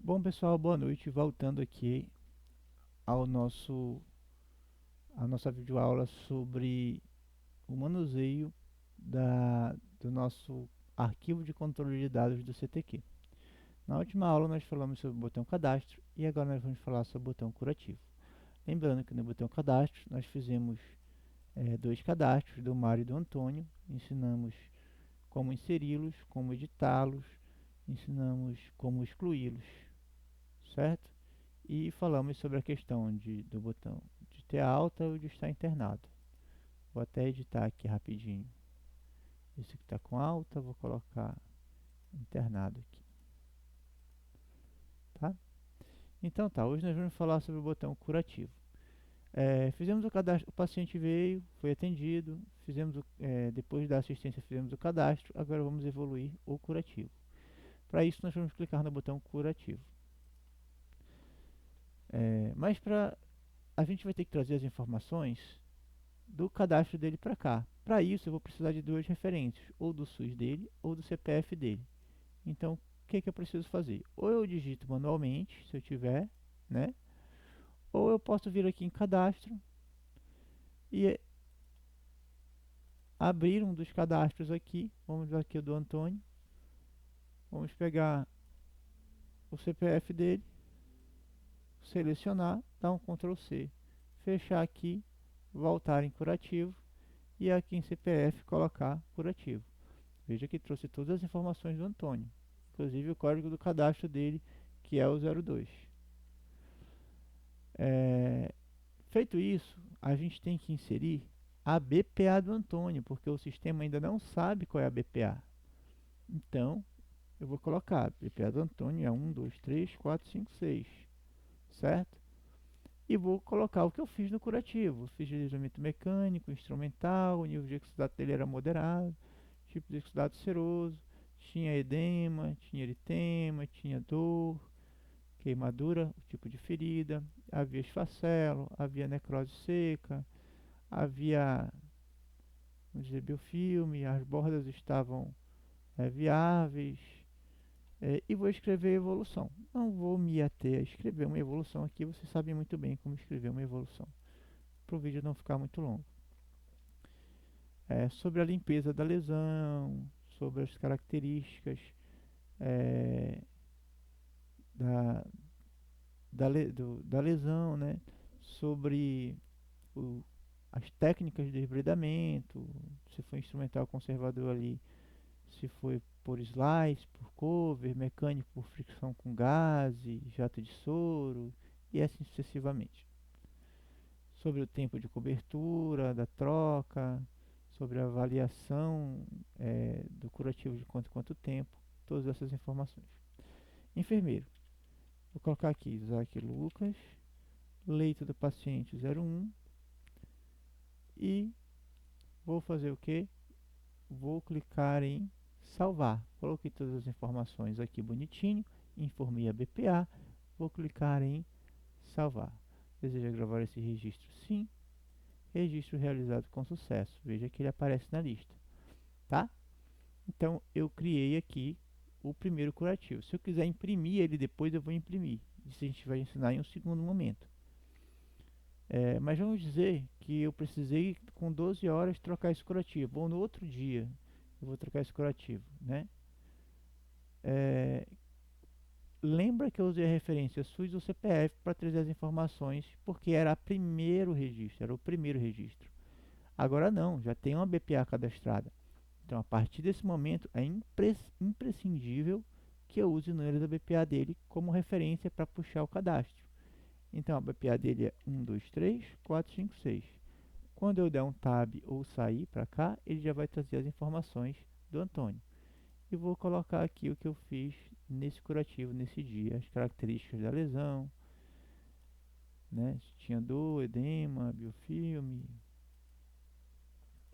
Bom, pessoal, boa noite. Voltando aqui ao à nossa videoaula sobre o manuseio do nosso arquivo de controle de dados do CTQ. Na última aula nós falamos sobre o botão cadastro e agora nós vamos falar sobre o botão curativo. Lembrando que no botão cadastro nós fizemos dois cadastros, do Mário e do Antônio, ensinamos como inseri-los, como editá-los, ensinamos como excluí-los, certo? E falamos sobre a questão do botão de ter alta ou de estar internado. Vou até editar aqui rapidinho. Esse que está com alta, vou colocar internado aqui. Tá? Então tá, hoje nós vamos falar sobre o botão curativo. Fizemos o cadastro, o paciente veio, foi atendido, depois da assistência fizemos o cadastro, agora vamos evoluir o curativo. Para isso nós vamos clicar no botão curativo. Mas a gente vai ter que trazer as informações do cadastro dele para cá. Para isso eu vou precisar de duas referências, ou do SUS dele ou do CPF dele. Então, o que eu preciso fazer? Ou eu digito manualmente, se eu tiver, né? Ou eu posso vir aqui em cadastro e abrir um dos cadastros aqui. Vamos ver aqui o do Antônio. Vamos pegar o CPF dele, selecionar, dar um Ctrl C, fechar aqui, voltar em curativo e aqui em CPF colocar curativo. Veja que trouxe todas as informações do Antônio, inclusive o código do cadastro dele, que é o 02. Feito isso, a gente tem que inserir a BPA do Antônio, porque o sistema ainda não sabe qual é a BPA. Então, eu vou colocar a BPA do Antônio é 1, 2, 3, 4, 5, 6, certo? E vou colocar o que eu fiz no curativo. Fiz deslizamento mecânico, instrumental, o nível de exudato dele era moderado, tipo de exudato seroso, tinha edema, tinha eritema, tinha dor, queimadura, o tipo de ferida, havia esfacelo, havia necrose seca, havia, vamos dizer, biofilme, as bordas estavam viáveis, e vou escrever evolução. Não vou me ater a escrever uma evolução aqui, vocês sabem muito bem como escrever uma evolução, para o vídeo não ficar muito longo. Sobre a limpeza da lesão, sobre as características da, da lesão, né? Sobre as técnicas de debridamento, se foi instrumental conservador ali, se foi por slice, por cover, mecânico por fricção com gase, jato de soro e assim sucessivamente. Sobre o tempo de cobertura, da troca, sobre a avaliação do curativo de quanto tempo, todas essas informações. Enfermeiro, vou colocar aqui Isaac Lucas, leito do paciente 01 e vou fazer o que? Vou clicar em salvar. Coloquei todas as informações aqui bonitinho, informei a BPA, vou clicar em salvar. Deseja gravar esse registro? Sim. Registro realizado com sucesso. Veja que ele aparece na lista, tá? Então eu criei aqui o primeiro curativo. Se eu quiser imprimir ele depois, eu vou imprimir. Isso a gente vai ensinar em um segundo momento. Mas vamos dizer que eu precisei com 12 horas trocar esse curativo, ou no outro dia eu vou trocar esse curativo, né? Lembra que eu usei a referência SUS ou CPF para trazer as informações, porque era o primeiro registro. Agora não, já tem uma BPA cadastrada. Então, a partir desse momento, é imprescindível que eu use o número da BPA dele como referência para puxar o cadastro. Então, a BPA dele é 1, 2, 3, 4, 5, 6. Quando eu der um tab ou sair para cá, ele já vai trazer as informações do Antônio. E vou colocar aqui o que eu fiz nesse curativo, nesse dia. As características da lesão, né? Se tinha dor, edema, biofilme,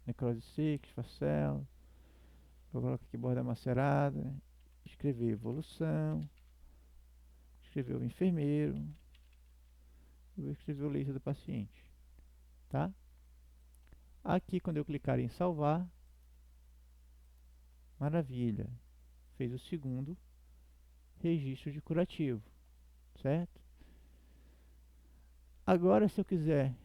necrose seca, esfacelo. Vou colocar aqui borda macerada, escrever evolução, escrever o enfermeiro, e vou escrever o leito do paciente, tá? Aqui, quando eu clicar em salvar, maravilha, fez o segundo registro de curativo. certo? Agora, se eu quiser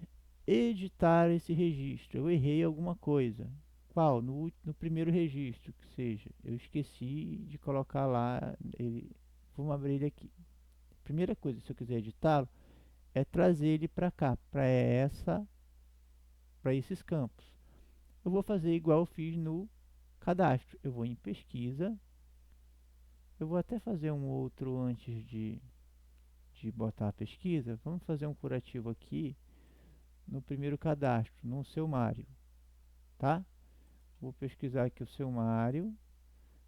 editar esse registro, eu errei alguma coisa. Qual? No primeiro registro, que seja. Eu esqueci de colocar lá, vamos abrir ele aqui. Primeira coisa, se eu quiser editá-lo, é trazer ele para cá, para esses campos. Eu vou fazer igual eu fiz no cadastro. Eu vou em pesquisa. Eu vou até fazer um outro antes de botar a pesquisa. Vamos fazer um curativo aqui no primeiro cadastro, no seu Mário, tá? Vou pesquisar aqui o seu Mário.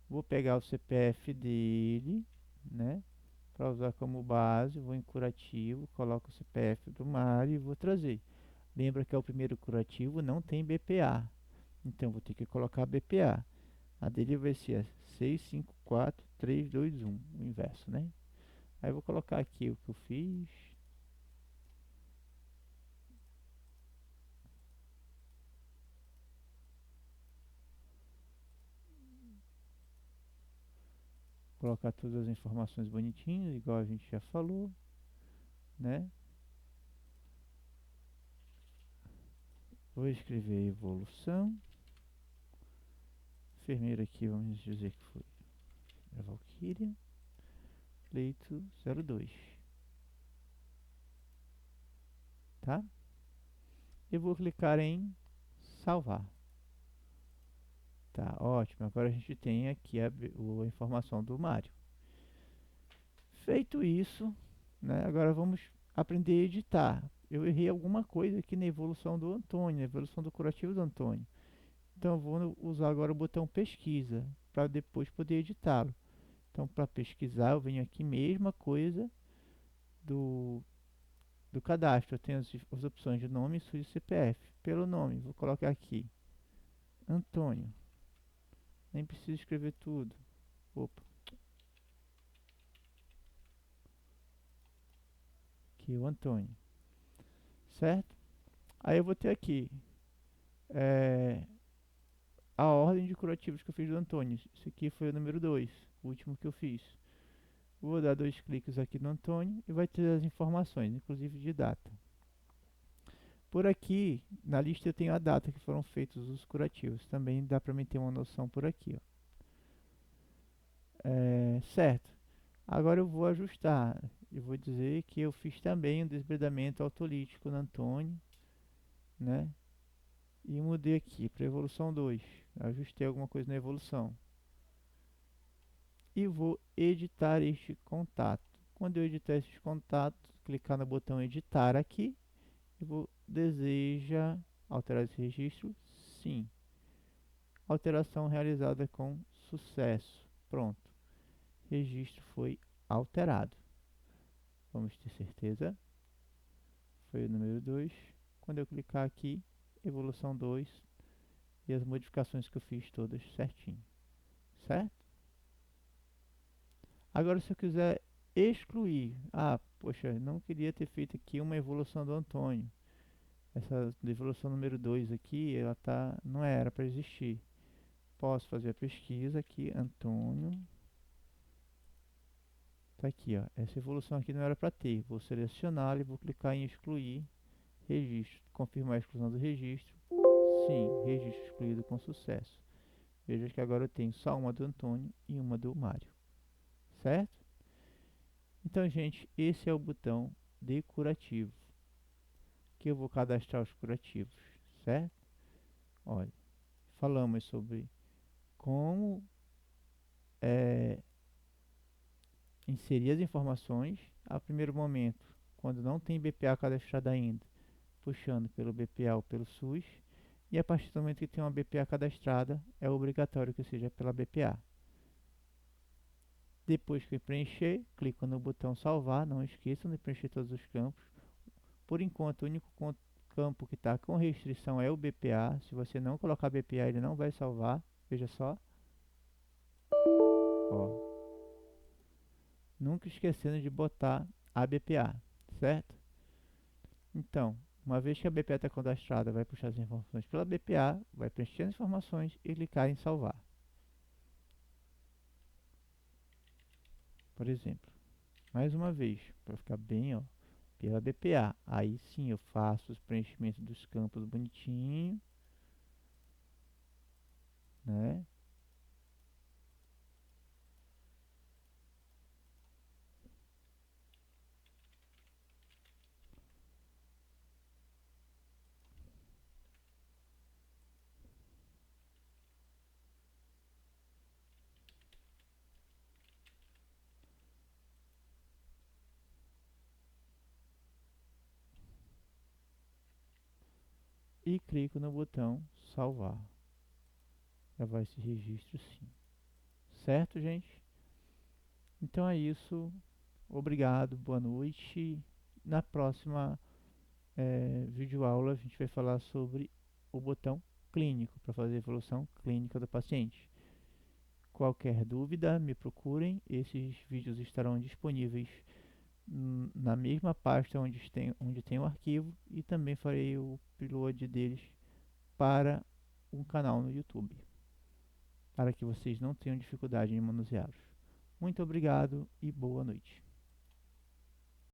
Vou pegar o CPF dele, né? Para usar como base. Vou em curativo, coloco o CPF do Mário e vou trazer. Lembra que é o primeiro curativo, não tem BPA. Então vou ter que colocar BPA. A dele vai ser 654-321, o inverso, né? Aí eu vou colocar aqui o que eu fiz. Colocar todas as informações bonitinhas, igual a gente já falou, né? Vou escrever evolução. Enfermeira aqui, vamos dizer que foi a Valkyria. Leito 02, tá? Eu vou clicar em salvar. Tá, ótimo. Agora a gente tem aqui a informação do Mário. Feito isso, né? Agora vamos aprender a editar. Eu errei alguma coisa aqui na evolução do Antônio, na evolução do curativo do Antônio. Então eu vou usar agora o botão pesquisa para depois poder editá-lo. Então para pesquisar eu venho aqui, mesma coisa do, do cadastro. Eu tenho as opções de nome, sujo e CPF. Pelo nome, vou colocar aqui Antônio. Nem preciso escrever tudo. Opa, aqui o Antônio, certo? Aí eu vou ter aqui é, a ordem de curativos que eu fiz do Antônio. Esse aqui foi o número 2, o último que eu fiz. Vou dar 2 cliques aqui no Antônio e vai ter as informações, inclusive de data. Por aqui, na lista eu tenho a data que foram feitos os curativos. Também dá para mim ter uma noção por aqui, ó. Certo. Agora eu vou ajustar. Eu vou dizer que eu fiz também um desbridamento autolítico no Antônio, né? E mudei aqui para evolução 2. Ajustei alguma coisa na evolução. E vou editar este contato. Quando eu editar esses contatos, clicar no botão editar aqui. Eu vou deseja alterar esse registro? Sim. Alteração realizada com sucesso. Pronto. Registro foi alterado. Vamos ter certeza. Foi o número 2. Quando eu clicar aqui, evolução 2 e as modificações que eu fiz todas certinho. Certo? Agora, se eu quiser excluir, poxa, não queria ter feito aqui uma evolução do Antônio. Essa evolução número 2 aqui, ela não era para existir. Posso fazer a pesquisa aqui, Antônio. Tá aqui, ó. Essa evolução aqui não era para ter. Vou selecionar e vou clicar em excluir registro. Confirmar a exclusão do registro. Sim, registro excluído com sucesso. Veja que agora eu tenho só uma do Antônio e uma do Mário. Certo? Então, gente, esse é o botão de curativo, que eu vou cadastrar os curativos, certo? Olha, falamos sobre como inserir as informações. A primeiro momento, quando não tem BPA cadastrado ainda, puxando pelo BPA ou pelo SUS. E a partir do momento que tem uma BPA cadastrada, é obrigatório que seja pela BPA. Depois que preencher, clico no botão salvar. Não esqueçam de preencher todos os campos. Por enquanto, o único campo que está com restrição é o BPA. Se você não colocar BPA, ele não vai salvar. Veja só. Ó. Nunca esquecendo de botar a BPA, certo? Então, uma vez que a BPA está cadastrada, vai puxar as informações pela BPA, vai preencher as informações e clicar em salvar. Por exemplo. Mais uma vez, para ficar bem, ó, pela BPA. Aí sim eu faço os preenchimentos dos campos bonitinho, né? E clico no botão salvar. Gravar esse registro sim. Certo, gente? Então é isso. Obrigado, boa noite. Na próxima videoaula a gente vai falar sobre o botão clínico para fazer a evolução clínica do paciente. Qualquer dúvida, me procurem. Esses vídeos estarão disponíveis na mesma pasta onde tem o arquivo e também farei o upload deles para um canal no YouTube, para que vocês não tenham dificuldade em manuseá-los. Muito obrigado e boa noite.